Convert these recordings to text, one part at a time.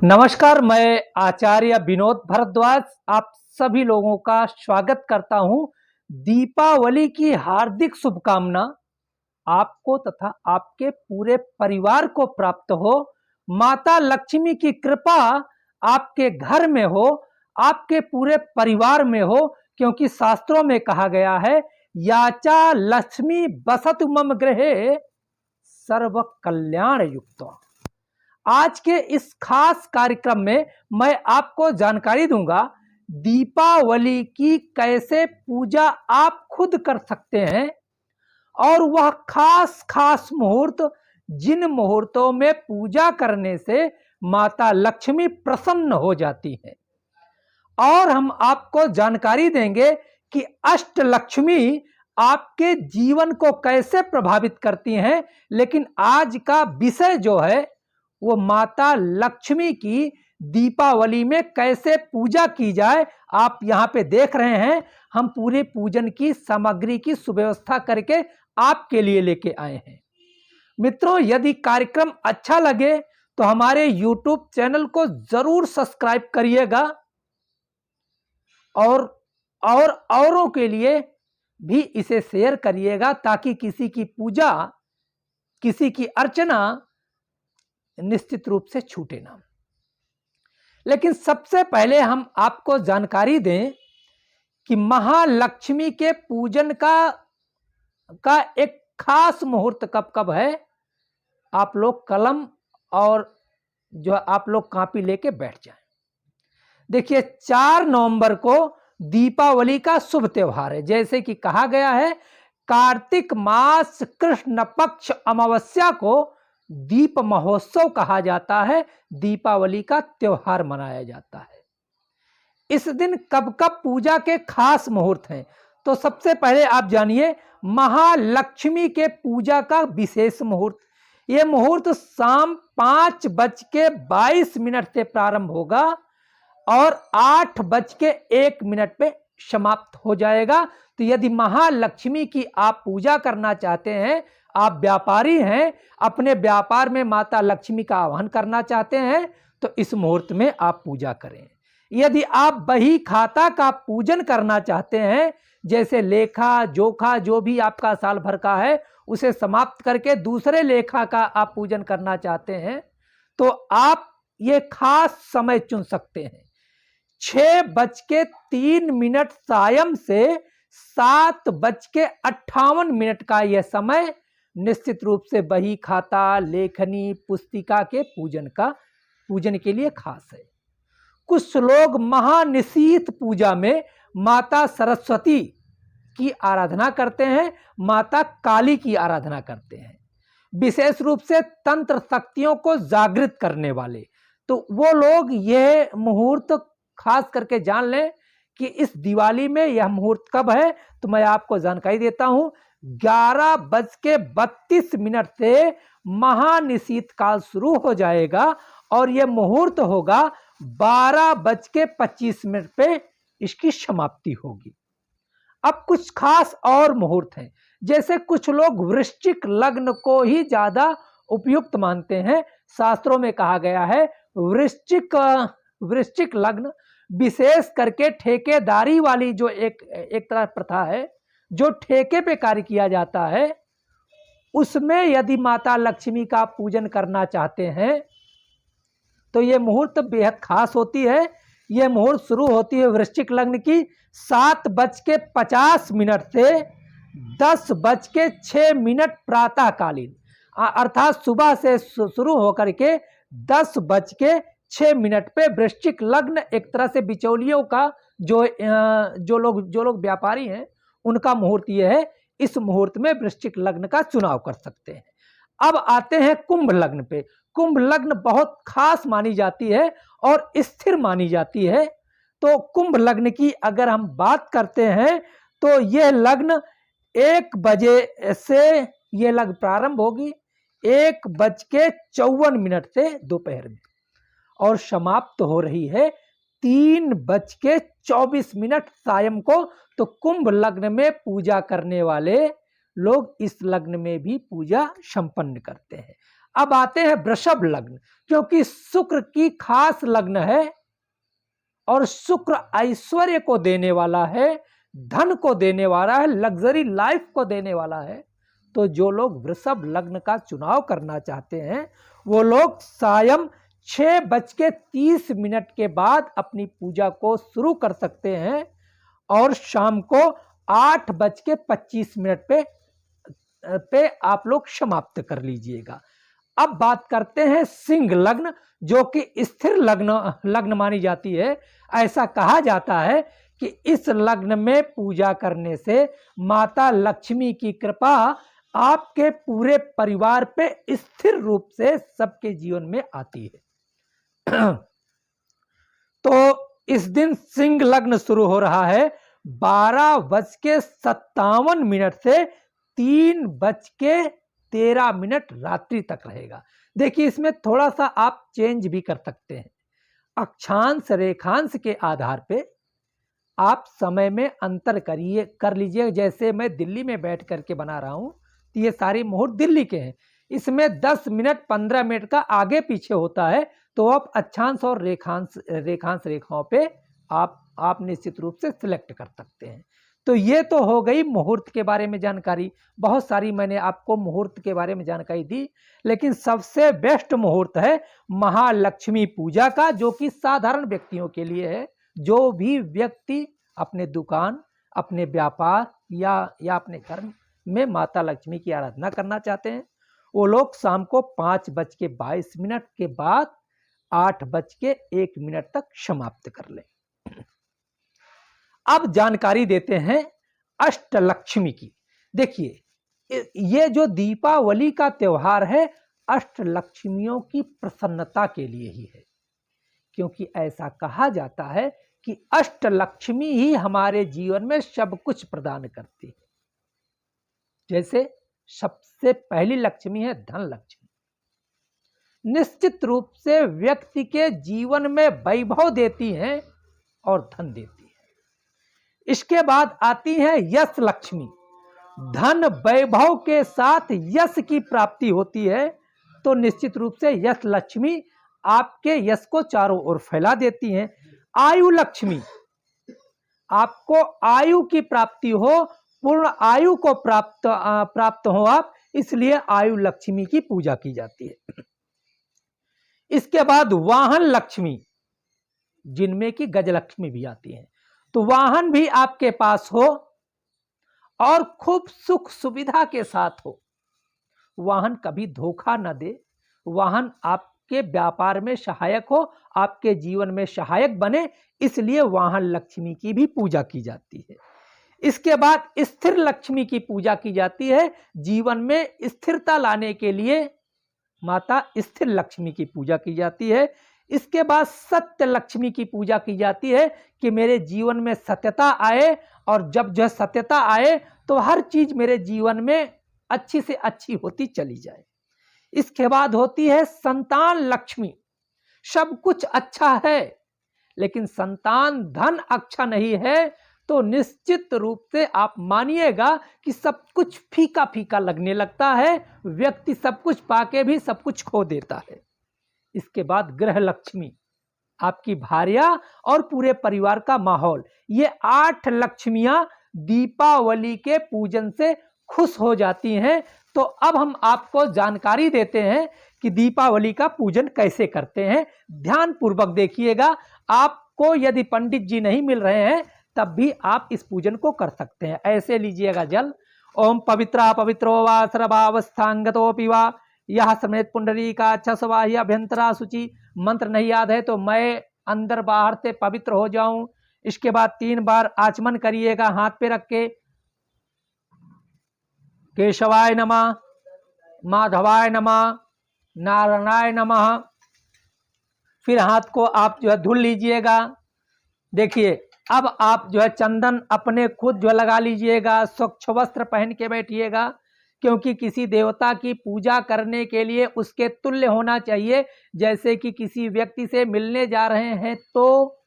नमस्कार, मैं आचार्य विनोद भारद्वाज आप सभी लोगों का स्वागत करता हूं। दीपावली की हार्दिक शुभकामना आपको तथा आपके पूरे परिवार को प्राप्त हो। माता लक्ष्मी की कृपा आपके घर में हो, आपके पूरे परिवार में हो, क्योंकि शास्त्रों में कहा गया है याचा लक्ष्मी बसतु मम गृहे सर्व कल्याण युक्त। आज के इस खास कार्यक्रम में मैं आपको जानकारी दूंगा दीपावली की कैसे पूजा आप खुद कर सकते हैं और वह खास खास मुहूर्त जिन मुहूर्तों में पूजा करने से माता लक्ष्मी प्रसन्न हो जाती है। और हम आपको जानकारी देंगे कि अष्ट लक्ष्मी आपके जीवन को कैसे प्रभावित करती हैं। लेकिन आज का विषय जो है वो माता लक्ष्मी की दीपावली में कैसे पूजा की जाए। आप यहाँ पे देख रहे हैं हम पूरे पूजन की सामग्री की सुव्यवस्था करके आपके लिए लेके आए हैं। मित्रों, यदि कार्यक्रम अच्छा लगे तो हमारे YouTube चैनल को जरूर सब्सक्राइब करिएगा और औरों के लिए भी इसे शेयर करिएगा ताकि किसी की पूजा, किसी की अर्चना निश्चित रूप से छूटे ना। लेकिन सबसे पहले हम आपको जानकारी दें कि महालक्ष्मी के पूजन का एक खास मुहूर्त कब कब है। आप लोग कलम और जो आप लोग कॉपी लेके बैठ जाएं। देखिए, 4 नवंबर को दीपावली का शुभ त्योहार है। जैसे कि कहा गया है कार्तिक मास कृष्ण पक्ष अमावस्या को दीप महोत्सव कहा जाता है। दीपावली का त्योहार मनाया जाता है। इस दिन कब कब पूजा के खास मुहूर्त हैं, तो सबसे पहले आप जानिए महालक्ष्मी के पूजा का विशेष मुहूर्त। यह मुहूर्त शाम 5:22 से प्रारंभ होगा और 8:01 पे समाप्त हो जाएगा। तो यदि महालक्ष्मी की आप पूजा करना चाहते हैं, आप व्यापारी हैं, अपने व्यापार में माता लक्ष्मी का आह्वान करना चाहते हैं, तो इस मुहूर्त में आप पूजा करें। यदि आप बही खाता का पूजन करना चाहते हैं, जैसे लेखा जोखा जो भी आपका साल भर का है उसे समाप्त करके दूसरे लेखा का आप पूजन करना चाहते हैं, तो आप ये खास समय चुन सकते हैं। 6:03 सायं से 7:58 का यह समय निश्चित रूप से बही खाता, लेखनी, पुस्तिका के पूजन के लिए खास है। कुछ लोग महानिशीथ पूजा में माता सरस्वती की आराधना करते हैं, माता काली की आराधना करते हैं, विशेष रूप से तंत्र शक्तियों को जागृत करने वाले। तो वो लोग यह मुहूर्त खास करके जान लें कि इस दिवाली में यह मुहूर्त कब है। तो मैं आपको जानकारी देता हूं, 11:32 से महानिशीथ काल शुरू हो जाएगा और यह मुहूर्त होगा 12:25 पे इसकी समाप्ति होगी। अब कुछ खास और मुहूर्त हैं। जैसे कुछ लोग वृश्चिक लग्न को ही ज्यादा उपयुक्त मानते हैं। शास्त्रों में कहा गया है वृश्चिक लग्न, विशेष करके ठेकेदारी वाली जो एक तरह प्रथा है, जो ठेके पे कार्य किया जाता है, उसमें यदि माता लक्ष्मी का पूजन करना चाहते हैं तो यह मुहूर्त बेहद खास होती है। यह मुहूर्त शुरू होती है वृश्चिक लग्न की 7:50 से 10:06 प्रातःकालीन, अर्थात सुबह से शुरू होकर के 10:06 पे वृश्चिक लग्न एक तरह से बिचौलियों का जो लोग व्यापारी हैं उनका मुहूर्त यह है। इस मुहूर्त में वृश्चिक लग्न का चुनाव कर सकते हैं। अब आते हैं कुंभ लग्न पे। कुंभ लग्न बहुत खास मानी जाती है और स्थिर मानी जाती है। तो कुंभ लग्न की अगर हम बात करते हैं तो यह लग्न 1 बजे से यह लग्न प्रारंभ होगी 1:54 से दोपहर में और समाप्त हो रही है 3:24 सायं को। तो कुंभ लग्न में पूजा करने वाले लोग इस लग्न में भी पूजा संपन्न करते हैं। अब आते हैं वृषभ लग्न, क्योंकि शुक्र की खास लग्न है और शुक्र ऐश्वर्य को देने वाला है, धन को देने वाला है, लग्जरी लाइफ को देने वाला है। तो जो लोग वृषभ लग्न का चुनाव करना चाहते हैं वो लोग सायं 6:30 के बाद अपनी पूजा को शुरू कर सकते हैं और शाम को 8:25 पे आप लोग समाप्त कर लीजिएगा। अब बात करते हैं सिंह लग्न, जो कि स्थिर लग्न मानी जाती है। ऐसा कहा जाता है कि इस लग्न में पूजा करने से माता लक्ष्मी की कृपा आपके पूरे परिवार पे स्थिर रूप से सबके जीवन में आती है। तो इस दिन सिंह लग्न शुरू हो रहा है 12:57 से 3:13 रात्रि तक रहेगा। देखिए, इसमें थोड़ा सा आप चेंज भी कर सकते हैं। अक्षांश रेखांश के आधार पे आप समय में अंतर कर लीजिए। जैसे मैं दिल्ली में बैठ करके बना रहा हूं, तो ये सारे मुहूर्त दिल्ली के हैं। इसमें 10 मिनट 15 मिनट का आगे पीछे होता है, तो आप अक्षांश और रेखांश रेखाओं पे आप निश्चित रूप से सिलेक्ट कर सकते हैं। तो ये तो हो गई मुहूर्त के बारे में जानकारी। बहुत सारी मैंने आपको मुहूर्त के बारे में जानकारी दी, लेकिन सबसे बेस्ट मुहूर्त है महालक्ष्मी पूजा का, जो कि साधारण व्यक्तियों के लिए है। जो भी व्यक्ति अपने दुकान, अपने व्यापार या अपने घर में माता लक्ष्मी की आराधना करना चाहते हैं, वो लोग शाम को 5:22 के बाद 8:01 तक समाप्त कर लें। अब जानकारी देते हैं अष्टलक्ष्मी की। देखिए, ये जो दीपावली का त्योहार है अष्टलक्ष्मियों की प्रसन्नता के लिए ही है, क्योंकि ऐसा कहा जाता है कि अष्टलक्ष्मी ही हमारे जीवन में सब कुछ प्रदान करती है। जैसे सबसे पहली लक्ष्मी है धन लक्ष्मी, निश्चित रूप से व्यक्ति के जीवन में वैभव देती हैं और धन देती है। इसके बाद आती है यश लक्ष्मी, धन वैभव के साथ यश की प्राप्ति होती है। तो निश्चित रूप से यश लक्ष्मी आपके यश को चारों ओर फैला देती हैं। आयु लक्ष्मी, आपको आयु की प्राप्ति हो, पूर्ण आयु को प्राप्त हो आप, इसलिए आयु लक्ष्मी की पूजा की जाती है। इसके बाद वाहन लक्ष्मी, जिनमें की गजलक्ष्मी भी आती है। तो वाहन भी आपके पास हो और खूब सुख सुविधा के साथ हो। वाहन कभी धोखा न दे, वाहन आपके व्यापार में सहायक हो, आपके जीवन में सहायक बने, इसलिए वाहन लक्ष्मी की भी पूजा की जाती है। इसके बाद स्थिर लक्ष्मी की पूजा की जाती है। जीवन में स्थिरता लाने के लिए माता स्थिर लक्ष्मी की पूजा की जाती है। इसके बाद सत्य लक्ष्मी की पूजा की जाती है कि मेरे जीवन में सत्यता आए, और जब जो सत्यता आए तो हर चीज मेरे जीवन में अच्छी से अच्छी होती चली जाए। इसके बाद होती है संतान लक्ष्मी। सब कुछ अच्छा है, लेकिन संतान धन अच्छा नहीं है, तो निश्चित रूप से आप मानिएगा कि सब कुछ फीका फीका लगने लगता है। व्यक्ति सब कुछ पाके भी सब कुछ खो देता है। इसके बाद गृह लक्ष्मी, आपकी भार्या और पूरे परिवार का माहौल। ये 8 लक्ष्मियां दीपावली के पूजन से खुश हो जाती हैं। तो अब हम आपको जानकारी देते हैं कि दीपावली का पूजन कैसे करते हैं। ध्यान पूर्वक देखिएगा। आपको यदि पंडित जी नहीं मिल रहे हैं तब भी आप इस पूजन को कर सकते हैं। ऐसे लीजिएगा जल। ओम पवित्रा पवित्रो वा सर्वावस्थांगतोपि वा यह समेत पुंडरीका छसवाही अभ्यंतरा शुचि। मंत्र नहीं याद है तो मैं अंदर बाहर से पवित्र हो जाऊं। इसके बाद 3 बार आचमन करिएगा हाथ पे रख के। केशवाय नमः, माधवाय नमः, नारायणाय नमः। फिर हाथ को आप जो है धुल लीजिएगा। देखिए, अब आप जो है चंदन अपने खुद जो लगा लीजिएगा। स्वच्छ वस्त्र पहन के बैठिएगा, क्योंकि किसी देवता की पूजा करने के लिए उसके तुल्य होना चाहिए। जैसे कि किसी व्यक्ति से मिलने जा रहे हैं तो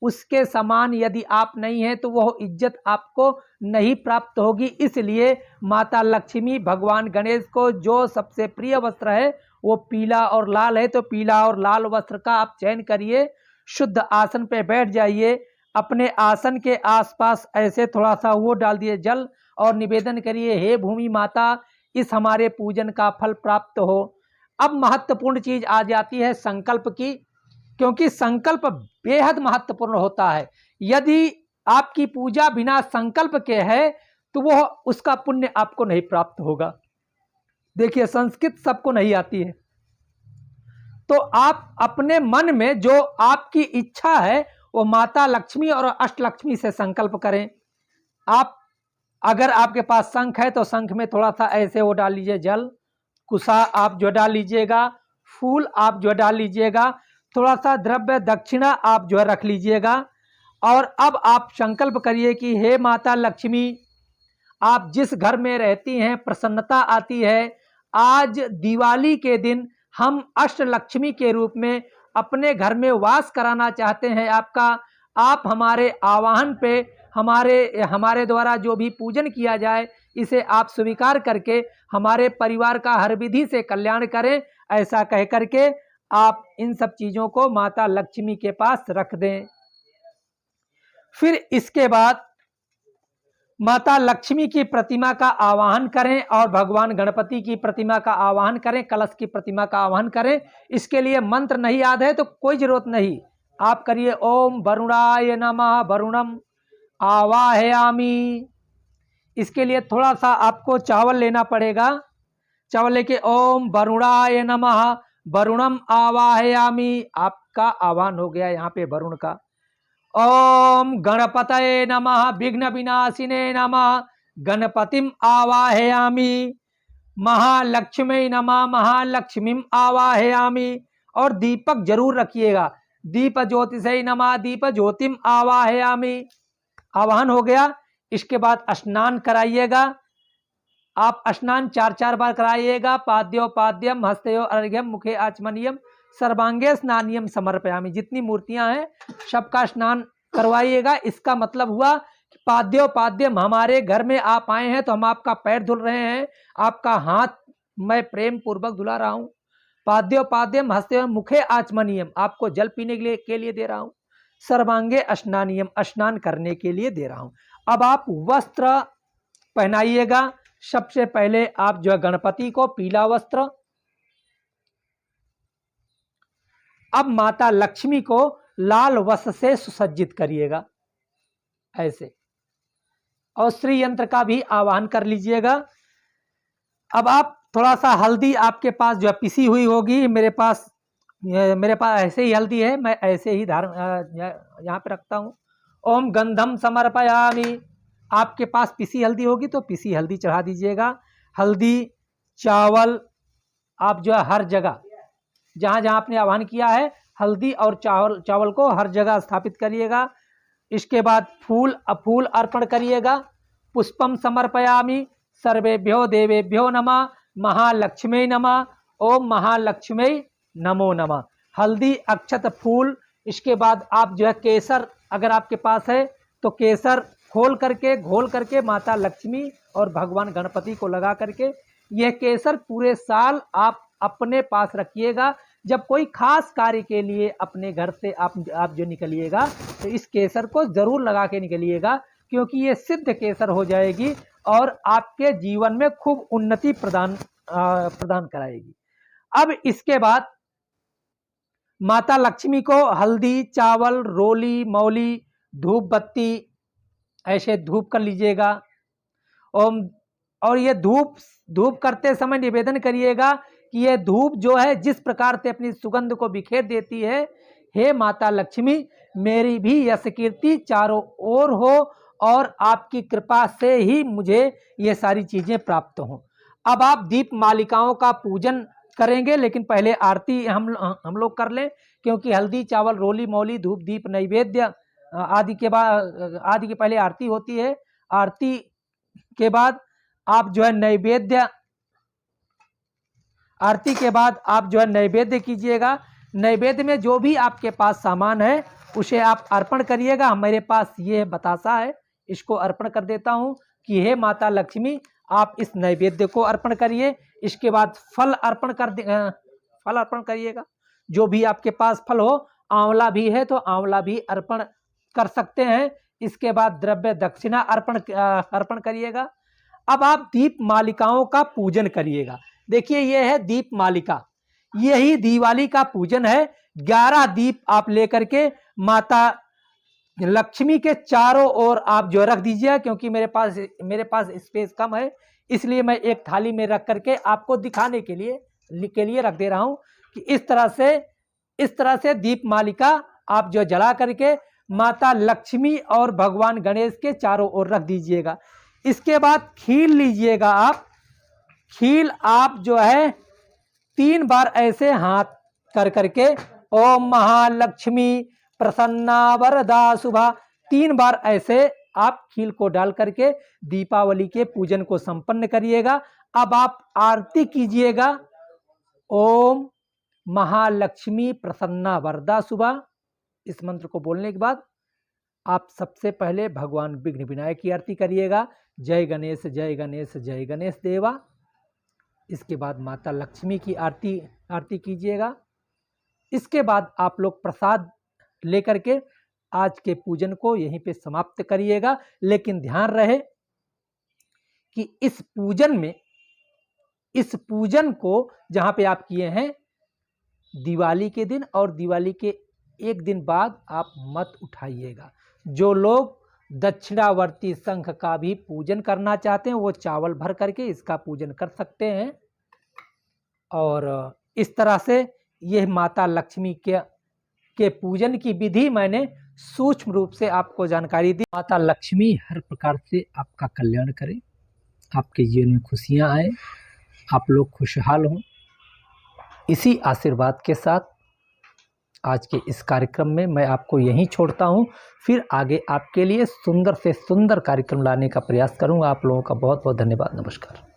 उसके समान यदि आप नहीं हैं तो वह इज्जत आपको नहीं प्राप्त होगी। इसलिए माता लक्ष्मी, भगवान गणेश को जो सबसे प्रिय वस्त्र है वो पीला और लाल है तो पीला और लाल वस्त्र का आप चयन करिए, शुद्ध आसन पे बैठ जाइए, अपने आसन के आसपास ऐसे थोड़ा सा वो डाल दिए जल और निवेदन करिए, हे भूमि माता इस हमारे पूजन का फल प्राप्त हो। अब महत्वपूर्ण चीज आ जाती है संकल्प की, क्योंकि संकल्प बेहद महत्वपूर्ण होता है। यदि आपकी पूजा बिना संकल्प के है तो वह उसका पुण्य आपको नहीं प्राप्त होगा। देखिए संस्कृत सबको नहीं आती है, तो आप अपने मन में जो आपकी इच्छा है वो माता लक्ष्मी और अष्टलक्ष्मी से संकल्प करें। आप अगर आपके पास शंख है तो शंख में थोड़ा सा ऐसे वो डाल लीजिए जल, कुशा आप जो डाल लीजिएगा, फूल आप जो डाल लीजिएगा, थोड़ा सा द्रव्य दक्षिणा आप जो है रख लीजिएगा। और अब आप संकल्प करिए कि हे माता लक्ष्मी, आप जिस घर में रहती हैं प्रसन्नता आती है, आज दिवाली के दिन हम अष्टलक्ष्मी के रूप में अपने घर में वास कराना चाहते हैं आपका। आप हमारे आवाहन पे हमारे द्वारा जो भी पूजन किया जाए इसे आप स्वीकार करके हमारे परिवार का हर विधि से कल्याण करें। ऐसा कह करके आप इन सब चीजों को माता लक्ष्मी के पास रख दें। फिर इसके बाद माता लक्ष्मी की प्रतिमा का आवाहन करें और भगवान गणपति की प्रतिमा का आवाहन करें, कलश की प्रतिमा का आवाहन करें। इसके लिए मंत्र नहीं याद है तो कोई जरूरत नहीं, आप करिए ओम वरुणाय नमः वरुणम आवाहयामि। इसके लिए थोड़ा सा आपको चावल लेना पड़ेगा, चावल लेके ओम वरुणाय नमः वरुणम आवाहयामि, आपका आवाहन हो गया यहाँ पे वरुण का। ओम गणपतये नमः विघ्न विनाशिने नमः गणपतिम आवाहयामि, महालक्ष्मी नमः महालक्ष्मीम आवाहयामि। और दीपक जरूर रखिएगा, दीप ज्योतिषे नमः दीप ज्योतिम आवाहयामि। आवाहन हो गया। इसके बाद स्नान कराइएगा, आप स्नान 4 बार कराइएगा। पाद्योपाद्यम हस्तयो अर्घ्यम मुखे आचमनियम सर्वांगे स्नानियम समर्पयामि। जितनी मूर्तियां हैं सबका स्नान करवाइएगा। इसका मतलब हुआ कि पाद्योपाद्यम, हमारे घर में आप आए हैं तो हम आपका पैर धुल रहे हैं, आपका हाथ मैं प्रेम पूर्वक धुला रहा हूं। पाद्योपाद्यम हस्तयो मुखे आचमनियम, आपको जल पीने के लिए दे रहा हूं। सर्वांगे स्नानियम, स्नान करने के लिए दे रहा हूं। अब आप वस्त्र पहनाइएगा। सबसे पहले आप जो है गणपति को पीला वस्त्र, अब माता लक्ष्मी को लाल वस्त्र से सुसज्जित करिएगा ऐसे, और श्री यंत्र का भी आवाहन कर लीजिएगा। अब आप थोड़ा सा हल्दी आपके पास जो है पिसी हुई होगी, मेरे पास ऐसे ही हल्दी है, मैं ऐसे ही यहाँ पे रखता हूँ। ओम गंधम समर्पयामि, आपके पास पिसी हल्दी होगी तो पिसी हल्दी चढ़ा दीजिएगा। हल्दी चावल आप जो है हर जगह जहाँ जहाँ आपने आह्वान किया है हल्दी और चावल को हर जगह स्थापित करिएगा। इसके बाद फूल अर्पण करिएगा। पुष्पम समर्पयामि, सर्वेभ्यो देवेभ्यो नमः, महालक्ष्मी नमः, ओम महालक्ष्मी नमो नमः। हल्दी अक्षत फूल, इसके बाद आप जो है केसर अगर आपके पास है तो केसर घोल करके माता लक्ष्मी और भगवान गणपति को लगा करके, यह केसर पूरे साल आप अपने पास रखिएगा। जब कोई खास कार्य के लिए अपने घर से आप जो निकलिएगा तो इस केसर को जरूर लगा के निकलिएगा, क्योंकि ये सिद्ध केसर हो जाएगी और आपके जीवन में खूब उन्नति प्रदान कराएगी। अब इसके बाद माता लक्ष्मी को हल्दी चावल रोली मौली धूप बत्ती ऐसे धूप कर लीजिएगा। और ये धूप करते समय निवेदन करिएगा कि ये धूप जो है जिस प्रकार से अपनी सुगंध को बिखेर देती है, हे माता लक्ष्मी मेरी भी यश कीर्ति चारों ओर हो और आपकी कृपा से ही मुझे ये सारी चीजें प्राप्त हों। अब आप दीप मालिकाओं का पूजन करेंगे, लेकिन पहले आरती हम लोग कर लें, क्योंकि हल्दी चावल रोली मौली धूप दीप नैवेद्य आदि के पहले आरती होती है। आरती के बाद आप जो है नैवेद्य कीजिएगा। नैवेद्य में जो भी आपके पास सामान है उसे आप अर्पण करिएगा। मेरे पास ये बतासा है, इसको अर्पण कर देता हूँ कि हे माता लक्ष्मी आप इस नैवेद्य को अर्पण करिए। इसके बाद फल अर्पण फल अर्पण करिएगा। जो भी आपके पास फल हो, आंवला भी है तो आंवला भी अर्पण कर सकते हैं। इसके बाद द्रव्य दक्षिणा अर्पण करिएगा। अब आप दीप मालिकाओं का पूजन करिएगा। देखिए यह है दीप मालिका, यही दिवाली का पूजन है। 11 दीप आप लेकर के माता लक्ष्मी के चारों ओर आप जो रख दीजिए, क्योंकि मेरे पास स्पेस कम है, इसलिए मैं एक थाली में रख करके आपको दिखाने के लिए रख दे रहा हूं कि इस तरह से दीप मालिका आप जो जला करके माता लक्ष्मी और भगवान गणेश के चारों ओर रख दीजिएगा। इसके बाद खील लीजिएगा आप। खील आप जो है 3 बार ऐसे हाथ कर करके ओम महालक्ष्मी प्रसन्ना वरदा शुभा 3 बार ऐसे आप खील को डाल करके दीपावली के पूजन को संपन्न करिएगा। अब आप आरती कीजिएगा। ओम महालक्ष्मी प्रसन्ना वरदा शुभा, इस मंत्र को बोलने के बाद आप सबसे पहले भगवान विघ्न विनायक की आरती करिएगा। जय गणेश जय गणेश जय गणेश देवा। इसके बाद माता लक्ष्मी की आरती कीजिएगा। इसके बाद आप लोग प्रसाद लेकर के आज के पूजन को यहीं पे समाप्त करिएगा। लेकिन ध्यान रहे कि इस पूजन को जहां पे आप किए हैं दिवाली के दिन और दिवाली के एक दिन बाद आप मत उठाइएगा। जो लोग दक्षिणावर्ती शंख का भी पूजन करना चाहते हैं वो चावल भर करके इसका पूजन कर सकते हैं। और इस तरह से यह माता लक्ष्मी के पूजन की विधि मैंने सूक्ष्म रूप से आपको जानकारी दी। माता लक्ष्मी हर प्रकार से आपका कल्याण करें, आपके जीवन में खुशियां आए, आप लोग खुशहाल हों। इसी आशीर्वाद के साथ आज के इस कार्यक्रम में मैं आपको यहीं छोड़ता हूं। फिर आगे आपके लिए सुंदर से सुंदर कार्यक्रम लाने का प्रयास करूंगा। आप लोगों का बहुत बहुत धन्यवाद। नमस्कार।